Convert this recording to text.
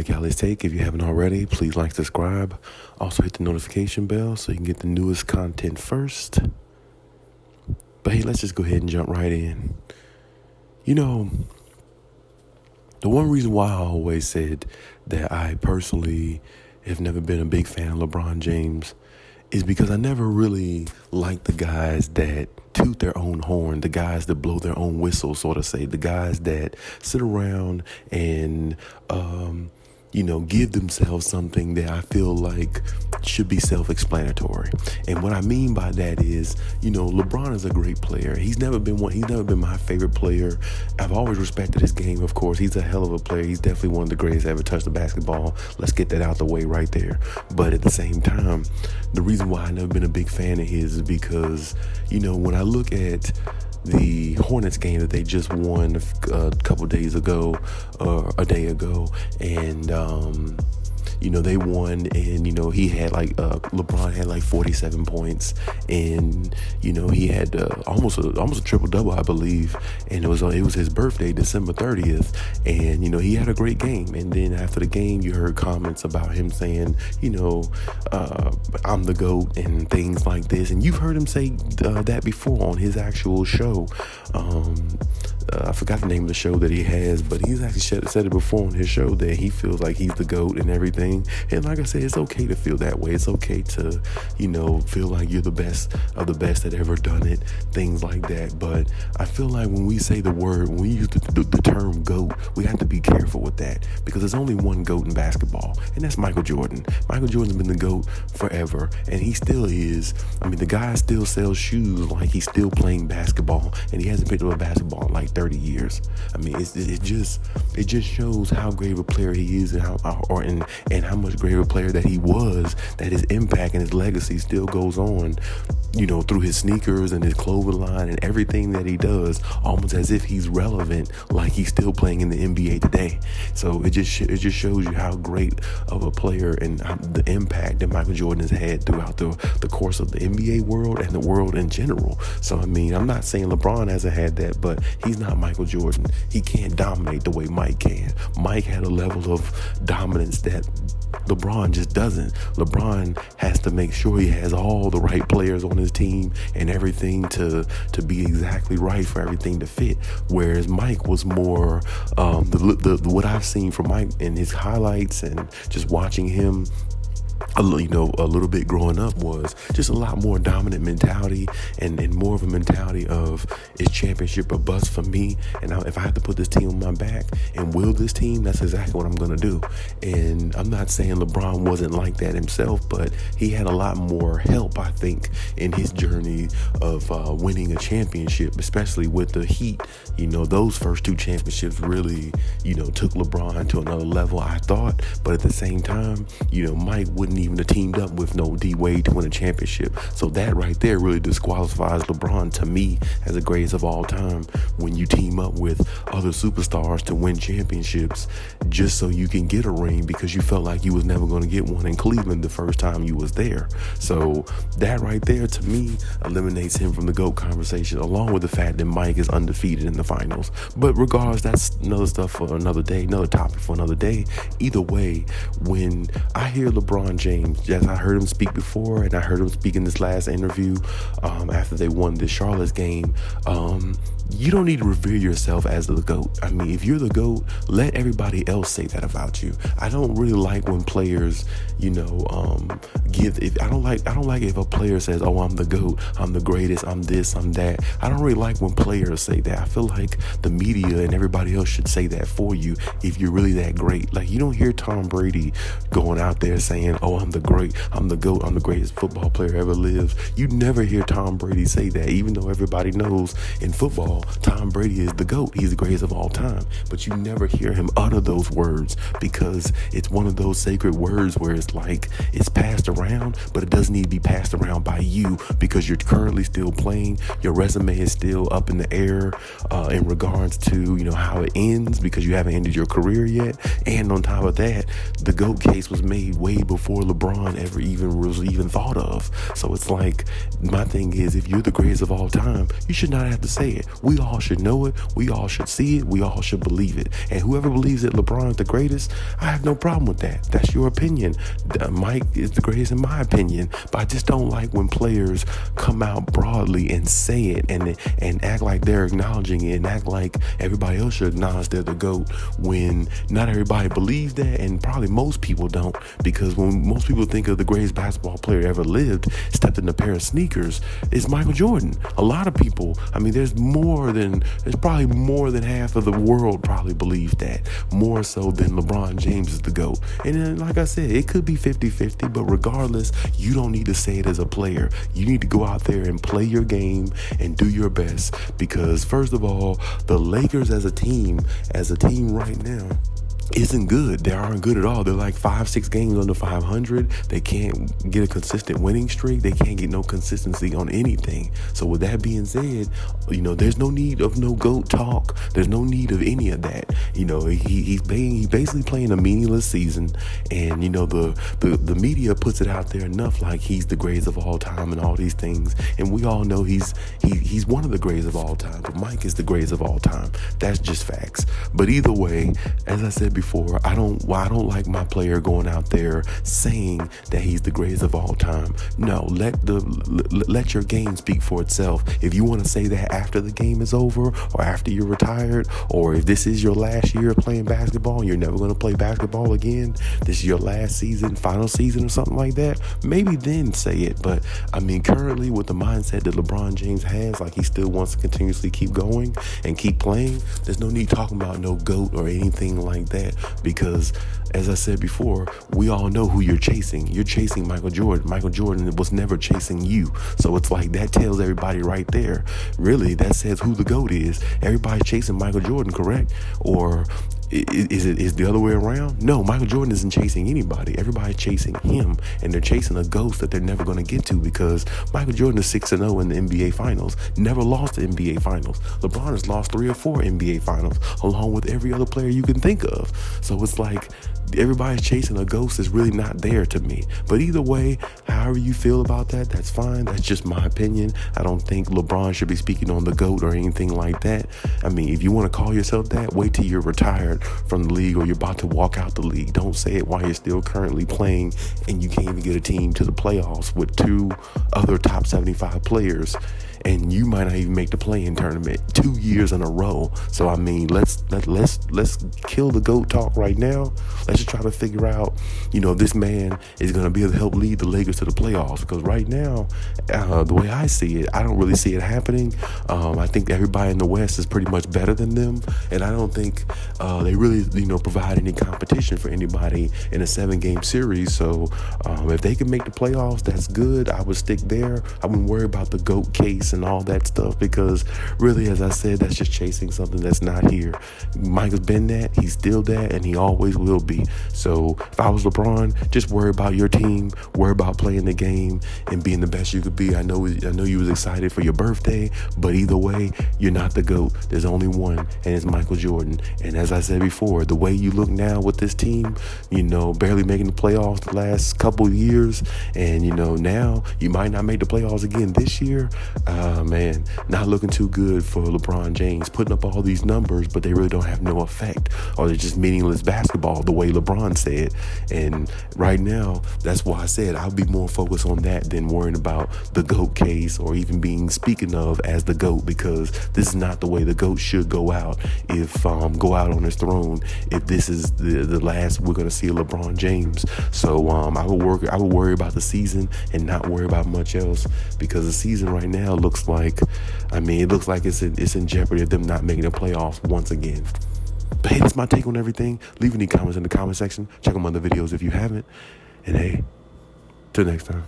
to Khaliis Take. If you haven't already, please like, subscribe. Also hit the notification bell so you can get the newest content first. But hey, let's just go ahead and jump right in. You know, the one reason why I always said that I personally have never been a big fan of LeBron James is because I never really liked the guys that toot their own horn, the guys that blow their own whistle, so to say, the guys that sit around and, give themselves something that I feel like should be self-explanatory. And what I mean by that is, LeBron is a great player. He's never been my favorite player. I've always respected his game, of course. He's a hell of a player. He's definitely one of the greatest to ever touch the basketball. Let's get that out the way right there. But at the same time, the reason why I've never been a big fan of his is because, when I look at the Hornets game that they just won a couple days ago, a day ago, and they won, and he had LeBron had like 47 points, and he had almost a triple double, I believe, and it was his birthday, December 30th, and he had a great game. And then after the game, you heard comments about him saying, I'm the GOAT and things like this, and you've heard him say that before on his actual show. I forgot the name of the show that he has, but he's actually said it before on his show that he feels like he's the GOAT and everything. And like I said, it's okay to feel that way. It's okay to, feel like you're the best of the best that ever done it, things like that. But I feel like when we say when we use the term GOAT, we have to be careful with that, because there's only one GOAT in basketball, and that's Michael Jordan. Michael Jordan's been the GOAT forever, and he still is. I mean, the guy still sells shoes like he's still playing basketball, and he hasn't picked up a basketball in like 30 years. I mean, it just shows how great of a player he is, and how much greater a player that he was, that his impact and his legacy still goes on, through his sneakers and his clothing line and everything that he does, almost as if he's relevant, like he's still playing in the NBA today. So it just shows you how great of a player and the impact that Michael Jordan has had throughout the course of the NBA world and the world in general. So I mean, I'm not saying LeBron hasn't had that, but he's not Michael Jordan. He can't dominate the way Mike can. Mike had a level of dominance that LeBron just doesn't. LeBron has to make sure he has all the right players on his team and everything to be exactly right for everything to fit. Whereas Mike was more what I've seen from Mike in his highlights and just watching him a little bit growing up was just a lot more dominant mentality and more of a mentality of, is championship or bust for me? And if I have to put this team on my back and will this team, that's exactly what I'm going to do. And I'm not saying LeBron wasn't like that himself, but he had a lot more help, I think, in his journey of winning a championship, especially with the Heat. Those first two championships really, took LeBron to another level, I thought. But at the same time, Mike wouldn't even have teamed up with no D-Wade to win a championship. So that right there really disqualifies LeBron to me as the greatest of all time, when you team up with other superstars to win championships just so you can get a ring because you felt like you was never going to get one in Cleveland the first time you was there. So that right there to me eliminates him from the GOAT conversation, along with the fact that Mike is undefeated in the finals. But regardless, that's another stuff for another day, another topic for another day. Either way, when I hear LeBron James, yes, I heard him speak before, and I heard him speak in this last interview after they won the Charlotte's game. You don't need to revere yourself as the GOAT. I mean, if you're the GOAT, let everybody else say that about you. I don't really like when players, I don't like if a player says, "Oh, I'm the GOAT, I'm the greatest, I'm this, I'm that." I don't really like when players say that. I feel like the media and everybody else should say that for you if you're really that great. Like, you don't hear Tom Brady going out there saying, "Oh, I'm the GOAT, I'm the greatest football player ever lived." You never hear Tom Brady say that, even though everybody knows in football Tom Brady is the GOAT. He's the greatest of all time. But you never hear him utter those words, because it's one of those sacred words where it's like it's passed around, but it doesn't need to be passed around by you, because you're currently still playing. Your resume is still up in the air in regards to how it ends, because you haven't ended your career yet. And on top of that, the GOAT case was made way before LeBron ever was even thought of. So it's like, my thing is, if you're the greatest of all time, you should not have to say it. We all should know it. We all should see it. We all should believe it. And whoever believes that LeBron is the greatest, I have no problem with that. That's your opinion. Mike is the greatest in my opinion, but I just don't like when players come out broadly and say it and act like they're acknowledging it and act like everybody else should acknowledge they're the GOAT when not everybody believes that, and probably most people don't, because when most people think of the greatest basketball player ever lived, stepped in a pair of sneakers, it's Michael Jordan. A lot of people, I mean, there's probably more than half of the world probably believes that, more so than LeBron James is the GOAT. And then, like I said, it could be 50-50, but regardless, you don't need to say it as a player. You need to go out there and play your game and do your best, because first of all, the Lakers as a team right now isn't good. They aren't good at all. They're like 5-6 games under 500. They can't get a consistent winning streak. They can't get no consistency on anything. So with that being said, there's no need of no GOAT talk. There's no need of any of that. He's basically playing a meaningless season, and the media puts it out there enough like he's the greatest of all time and all these things, and we all know he's one of the greatest of all time. But Mike is the greatest of all time. That's just facts. But either way, as I said before, I don't like my player going out there saying that he's the greatest of all time. No, let your game speak for itself. If you want to say that after the game is over, or after you're retired, or if this is your last year of playing basketball and you're never going to play basketball again, this is your last season, final season or something like that, maybe then say it. But I mean, currently with the mindset that LeBron James has, like he still wants to continuously keep going and keep playing, there's no need talking about no GOAT or anything like that. Because as I said before, we all know who you're chasing. You're chasing Michael Jordan. Michael Jordan was never chasing you. So it's like that tells everybody right there. Really, that says who the GOAT is. Everybody's chasing Michael Jordan, correct? Or is the other way around? No, Michael Jordan isn't chasing anybody. Everybody's chasing him, and they're chasing a ghost that they're never going to get to, because Michael Jordan is 6-0 in the NBA Finals, never lost the NBA Finals. LeBron has lost 3 or 4 NBA Finals, along with every other player you can think of. So it's like everybody's chasing a ghost that's really not there to me. But either way, however you feel about that, that's fine. That's just my opinion. I don't think LeBron should be speaking on the GOAT or anything like that. I mean, if you want to call yourself that, wait till you're retired from the league or you're about to walk out the league. Don't say it while you're still currently playing and you can't even get a team to the playoffs with 2 other top 75 players, and you might not even make the play-in tournament 2 years in a row. So I mean, let's kill the GOAT talk right now. Let's just try to figure out, this man is going to be able to help lead the Lakers to the playoffs, because right now, the way I see it, I don't really see it happening. I think everybody in the West is pretty much better than them, and I don't think they really, provide any competition for anybody in a 7-game series. So if they can make the playoffs, that's good. I would stick there. I wouldn't worry about the GOAT case and all that stuff, because really, as I said, that's just chasing something that's not here. Mike has been that, he's still that, and he always will be. So if I was LeBron, just worry about your team, worry about playing the game and being the best you could be. I know you was excited for your birthday, but either way, you're not the GOAT. There's only one, and it's Michael Jordan. And as I said before, the way you look now with this team, barely making the playoffs the last couple of years, and now you might not make the playoffs again this year. Man, not looking too good for LeBron James, putting up all these numbers, but they really don't have no effect, or they're just meaningless basketball, the way LeBron said. And right now, that's why I said I'll be more focused on that than worrying about the GOAT case, or even being speaking of as the GOAT, because this is not the way the GOAT should go out. Go out on his throne, if this is the last we're going to see of LeBron James. So I would worry about the season and not worry about much else, because the season right now looks like it's in jeopardy of them not making the playoffs once again. But hey, that's my take on everything. Leave any comments in the comment section. Check them other videos if you haven't. And hey, till next time.